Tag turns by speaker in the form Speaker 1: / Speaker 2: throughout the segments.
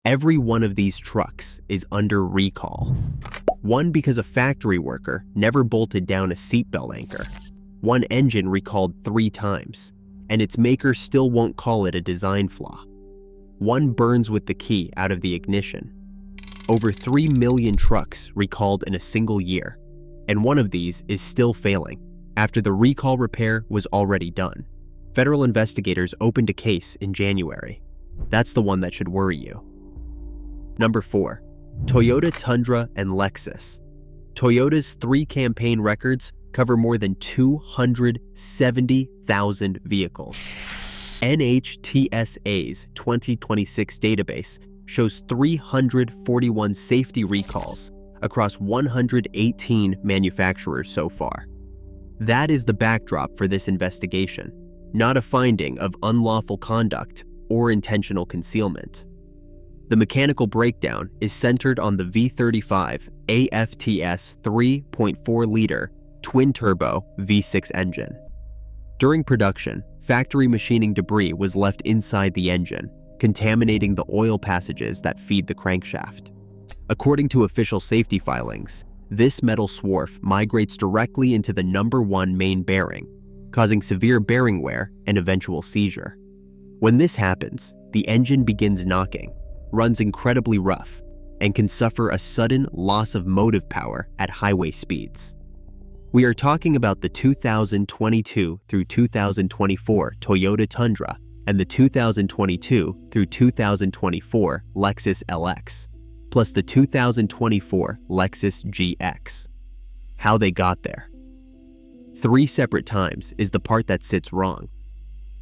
Speaker 1: Every one of these trucks is under recall. One because a factory worker never bolted down a seatbelt anchor. One engine recalled 3 times, and its maker still won't call it a design flaw. One burns with the key out of the ignition. Over 3 million trucks recalled in a single year, and one of these is still failing after the recall repair was already done. Federal investigators opened a case in January. That's the one that should worry you. Number 4. Toyota Tundra and Lexus. Toyota's 3 campaign records cover more than 270,000 vehicles. NHTSA's 2026 database shows 341 safety recalls across 118 manufacturers so far. That is the backdrop for this investigation, not a finding of unlawful conduct or intentional concealment. The mechanical breakdown is centered on the V35 AFTS 3.4-liter twin-turbo V6 engine. During production, factory machining debris was left inside the engine, contaminating the oil passages that feed the crankshaft. According to official safety filings, this metal swarf migrates directly into the number 1 main bearing, causing severe bearing wear and eventual seizure. When this happens, the engine begins knocking, runs incredibly rough, and can suffer a sudden loss of motive power at highway speeds. We are talking about the 2022 through 2024 Toyota Tundra and the 2022 through 2024 Lexus LX, plus the 2024 Lexus GX. How they got there. 3 separate times is the part that sits wrong.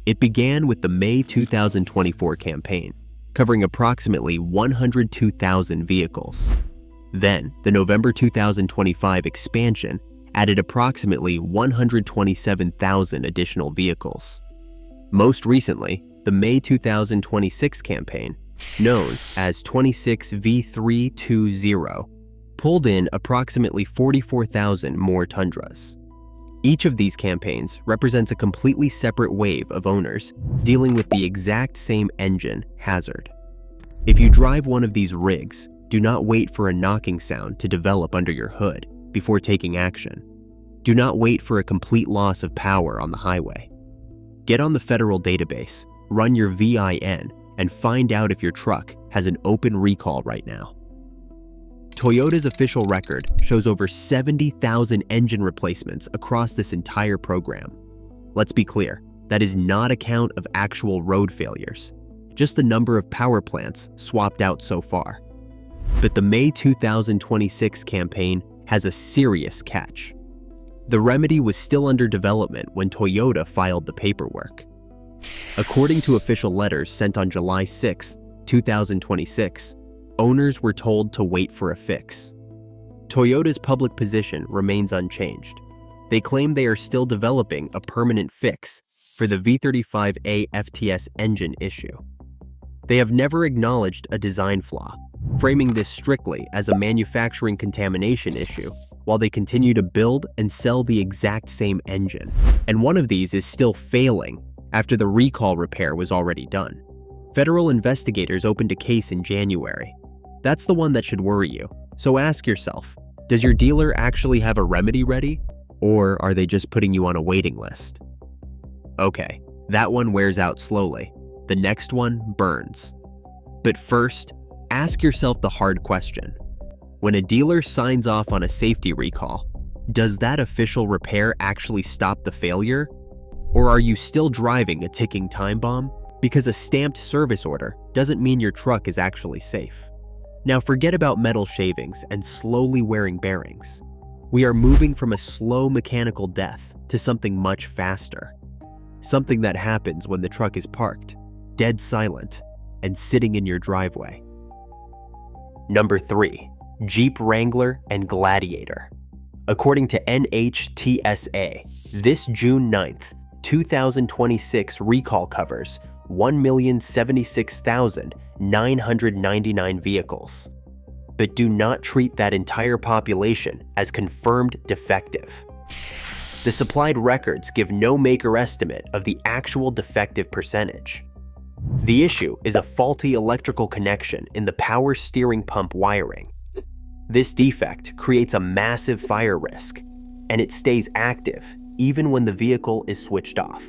Speaker 1: It began with the May 2024 campaign, covering approximately 102,000 vehicles. Then, the November 2025 expansion added approximately 127,000 additional vehicles. Most recently, the May 2026 campaign, known as 26V320, pulled in approximately 44,000 more Tundras. Each of these campaigns represents a completely separate wave of owners dealing with the exact same engine hazard. If you drive one of these rigs, do not wait for a knocking sound to develop under your hood before taking action. Do not wait for a complete loss of power on the highway. Get on the federal database, run your VIN, and find out if your truck has an open recall right now. Toyota's official record shows over 70,000 engine replacements across this entire program. Let's be clear, that is not a count of actual road failures, just the number of power plants swapped out so far. But the May 2026 campaign has a serious catch. The remedy was still under development when Toyota filed the paperwork. According to official letters sent on July 6, 2026, owners were told to wait for a fix. Toyota's public position remains unchanged. They claim they are still developing a permanent fix for the V35A FTS engine issue. They have never acknowledged a design flaw, framing this strictly as a manufacturing contamination issue while they continue to build and sell the exact same engine. And one of these is still failing after the recall repair was already done. Federal investigators opened a case in January. That's the one that should worry you. So ask yourself, does your dealer actually have a remedy ready? Or are they just putting you on a waiting list? Okay, that one wears out slowly. The next one burns. But first, ask yourself the hard question. When a dealer signs off on a safety recall, does that official repair actually stop the failure? Or are you still driving a ticking time bomb? Because a stamped service order doesn't mean your truck is actually safe. Now forget about metal shavings and slowly wearing bearings. We are moving from a slow mechanical death to something much faster. Something that happens when the truck is parked, dead silent, and sitting in your driveway. Number 3. Jeep Wrangler and Gladiator. According to NHTSA, this June 9th, 2026 recall covers 1,076,999 vehicles. But do not treat that entire population as confirmed defective. The supplied records give no maker estimate of the actual defective percentage. The issue is a faulty electrical connection in the power steering pump wiring. This defect creates a massive fire risk, and it stays active even when the vehicle is switched off.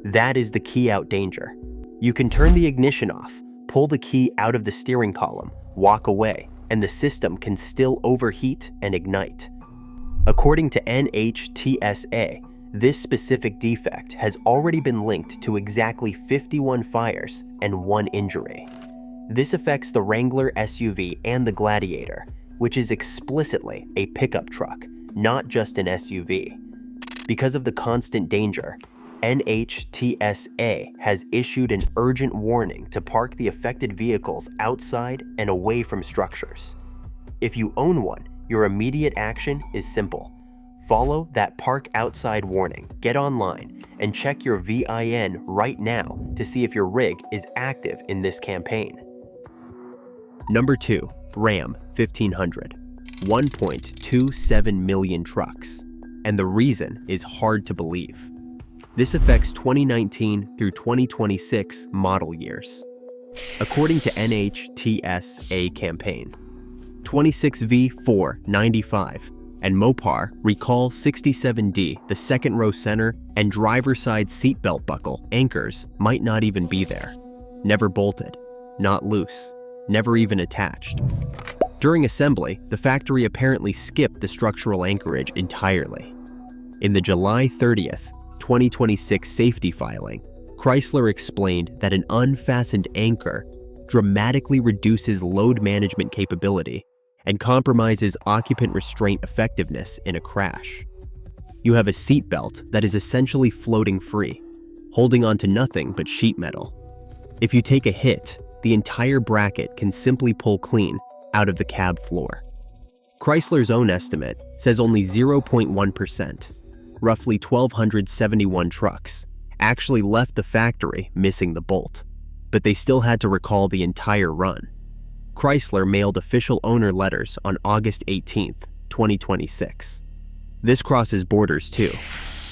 Speaker 1: That is the key out danger. You can turn the ignition off, pull the key out of the steering column, walk away, and the system can still overheat and ignite. According to NHTSA, this specific defect has already been linked to exactly 51 fires and 1 injury. This affects the Wrangler SUV and the Gladiator, which is explicitly a pickup truck, not just an SUV. Because of the constant danger, NHTSA has issued an urgent warning to park the affected vehicles outside and away from structures. If you own one, your immediate action is simple. Follow that park outside warning, get online, and check your VIN right now to see if your rig is active in this campaign. Number 2. Ram 1500. 1.27 million trucks. And the reason is hard to believe. This affects 2019 through 2026 model years. According to NHTSA campaign, 26V495 and Mopar recall 67D, the second row center and driver side seatbelt buckle anchors might not even be there. Never bolted, not loose, never even attached. During assembly, the factory apparently skipped the structural anchorage entirely. In the July 30th, 2026 safety filing, Chrysler explained that an unfastened anchor dramatically reduces load management capability and compromises occupant restraint effectiveness in a crash. You have a seatbelt that is essentially floating free, holding onto nothing but sheet metal. If you take a hit, the entire bracket can simply pull clean out of the cab floor. Chrysler's own estimate says only 0.1%, roughly 1,271 trucks, actually left the factory missing the bolt, but they still had to recall the entire run. Chrysler mailed official owner letters on August 18th, 2026. This crosses borders too.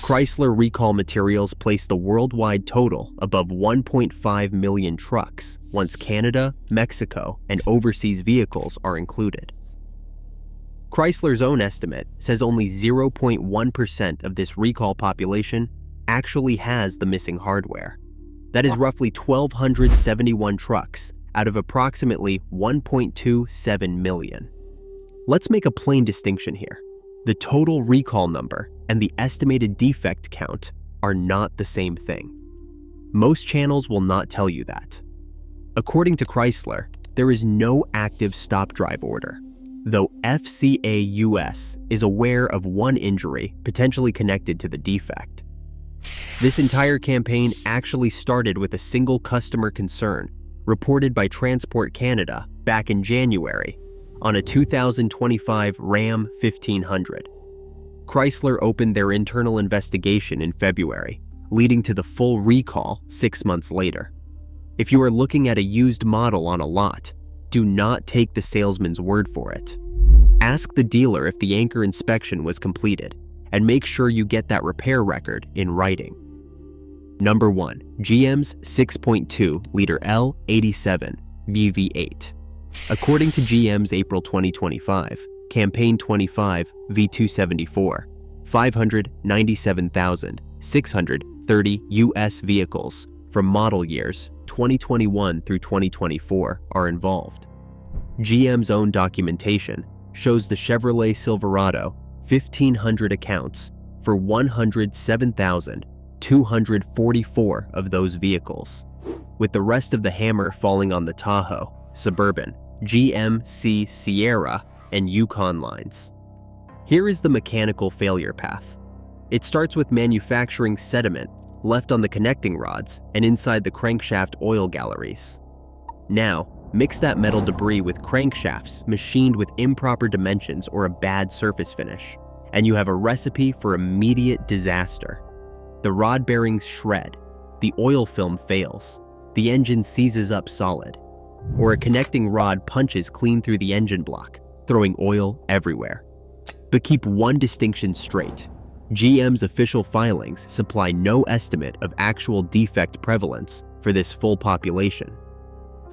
Speaker 1: Chrysler recall materials place the worldwide total above 1.5 million trucks once Canada, Mexico, and overseas vehicles are included. Chrysler's own estimate says only 0.1% of this recall population actually has the missing hardware. That is roughly 1,271 trucks out of approximately 1.27 million. Let's make a plain distinction here. The total recall number and the estimated defect count are not the same thing. Most channels will not tell you that. According to Chrysler, there is no active stop drive order, though FCA US is aware of 1 injury potentially connected to the defect. This entire campaign actually started with a single customer concern reported by Transport Canada back in January on a 2025 Ram 1500. Chrysler opened their internal investigation in February, leading to the full recall 6 months later. If you are looking at a used model on a lot, do not take the salesman's word for it. Ask the dealer if the anchor inspection was completed, and make sure you get that repair record in writing. Number 1. GM's 6.2-liter L87 VV8. According to GM's April 2025, Campaign 25 V274, 597,630 U.S. vehicles from model years 2021 through 2024 are involved. GM's own documentation shows the Chevrolet Silverado 1,500 accounts for 107,244 of those vehicles, with the rest of the hammer falling on the Tahoe, Suburban, GMC Sierra, and Yukon lines. Here is the mechanical failure path. It starts with manufacturing sediment left on the connecting rods and inside the crankshaft oil galleries. Now, mix that metal debris with crankshafts machined with improper dimensions or a bad surface finish, and you have a recipe for immediate disaster. The rod bearings shred, the oil film fails, the engine seizes up solid, or a connecting rod punches clean through the engine block, throwing oil everywhere. But keep one distinction straight. GM's official filings supply no estimate of actual defect prevalence for for this full population.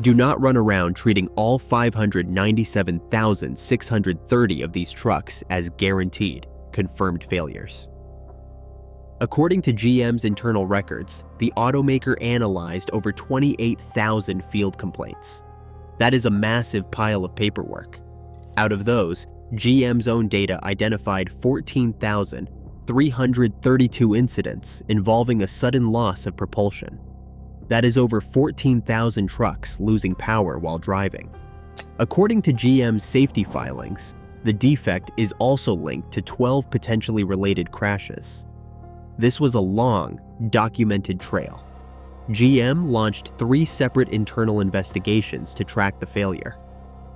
Speaker 1: Do not run around treating all 597,630 of these trucks as guaranteed, confirmed failures. According to GM's internal records, the automaker analyzed over 28,000 field complaints. That is a massive pile of paperwork. Out of those, GM's own data identified 14,332 incidents involving a sudden loss of propulsion. That is over 14,000 trucks losing power while driving. According to GM's safety filings, the defect is also linked to 12 potentially related crashes. This was a long, documented trail. GM launched 3 separate internal investigations to track the failure.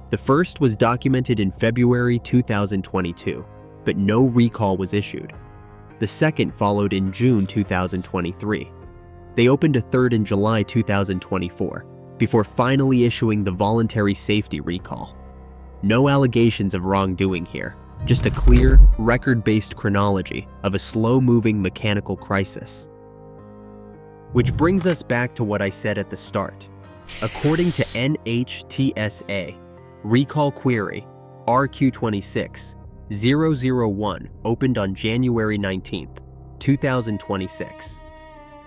Speaker 1: The first was documented in February 2022, but no recall was issued. The second followed in June 2023. They opened a third in July 2024, before finally issuing the voluntary safety recall. No allegations of wrongdoing here, just a clear, record-based chronology of a slow-moving mechanical crisis. Which brings us back to what I said at the start. According to NHTSA, recall query RQ26-001 opened on January 19, 2026.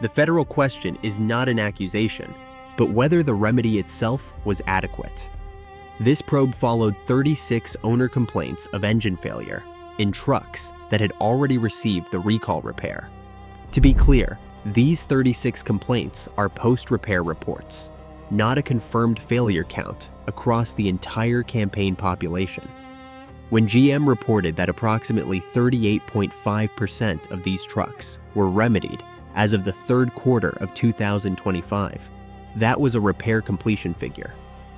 Speaker 1: The federal question is not an accusation, but whether the remedy itself was adequate. This probe followed 36 owner complaints of engine failure in trucks that had already received the recall repair. To be clear, these 36 complaints are post-repair reports, not a confirmed failure count across the entire campaign population. When GM reported that approximately 38.5% of these trucks were remedied as of the third quarter of 2025, that was a repair completion figure,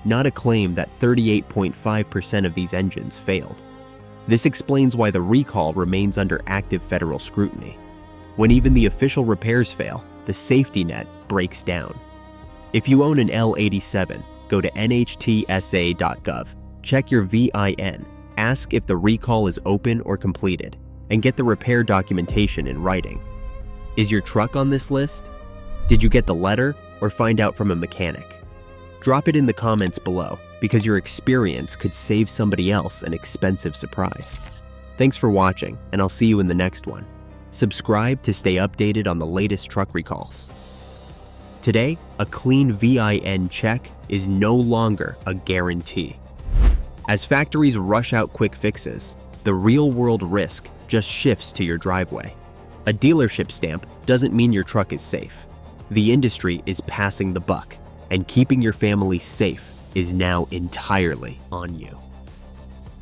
Speaker 1: not a claim that 38.5% of these engines failed. This explains why the recall remains under active federal scrutiny. When even the official repairs fail, the safety net breaks down. If you own an L87, go to NHTSA.gov, check your VIN, ask if the recall is open or completed, and get the repair documentation in writing. Is your truck on this list? Did you get the letter or find out from a mechanic? Drop it in the comments below, because your experience could save somebody else an expensive surprise. Thanks for watching, and I'll see you in the next one. Subscribe to stay updated on the latest truck recalls. Today, a clean VIN check is no longer a guarantee. As factories rush out quick fixes, the real-world risk just shifts to your driveway. A dealership stamp doesn't mean your truck is safe. The industry is passing the buck, and keeping your family safe is now entirely on you.